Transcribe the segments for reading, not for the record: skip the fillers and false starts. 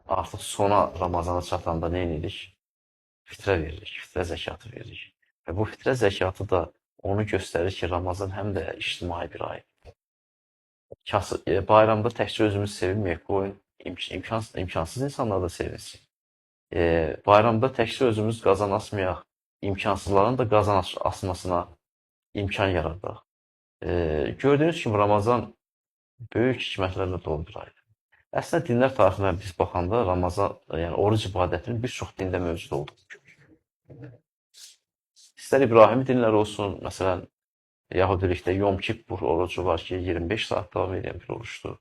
Artıq sona Ramazana çatanda nə edirik? Fitrə veririk, fitrə zəkatı veririk. Və bu fitrə zəkatı da onu göstərir ki, Ramazan həm də ictimai bir ay. Bayramda təkcə özümüz sevinməyək, qoyun imkansız insanlar da sevinsin. Bayramda təkcə özümüz qazan asmayaq, imkansızların da qazan asmasına imkan yaradaq. Gördüyünüz kimi Ramazan böyük hikmətlərlə dolu bir aydır. Əslində dinlər tarixindən biz baxanda Ramazan, yəni oruc ibadətinin bir çox dində mövcud olduğunu görürük. İstər İbrahimi dinləri olsun, məsələn, Yahudilikdə Yom Kippur orucu var ki, 25 saat davam edən bir orucdur.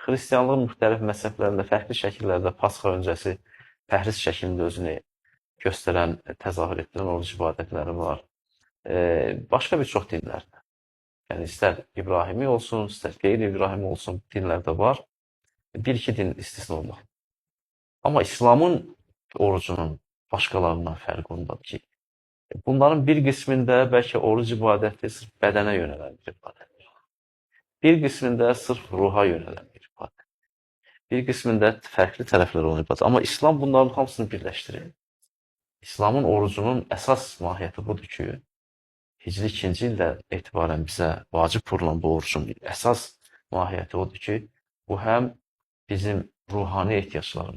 Xristianlığın müxtəlif məzhəblərində fərqli şəkillərdə Pasxa öncəsi pəhriz şəklində özünü göstərən, təzahür etdirən oruc ibadətləri var. Başqa bir çox dinlərdə. Yəni istər İbrahimi olsun, istər qeyri-İbrahimi olsun dinlərdə var. Bir-iki din istisna olmaq. Amma İslamın orucunun başqalarından fərqi ondadır ki, bunların bir qismində bəlkə oruc ibadəti sırf bədənə yönələn bir ibadətdir. Bir qismində sırf ruha yönələn bir ibadət. Bir qismində fərqli tərəflər olan ibadət. Amma İslam bunların hamısını birləşdirir. İslamın orucunun əsas mahiyyəti budur ki, Hicri 2-ci ildə etibarən bizə vacib vurulan bu orucun əsas mahiyyəti odur ki, bu həm bizim ruhani ehtiyaclarımız,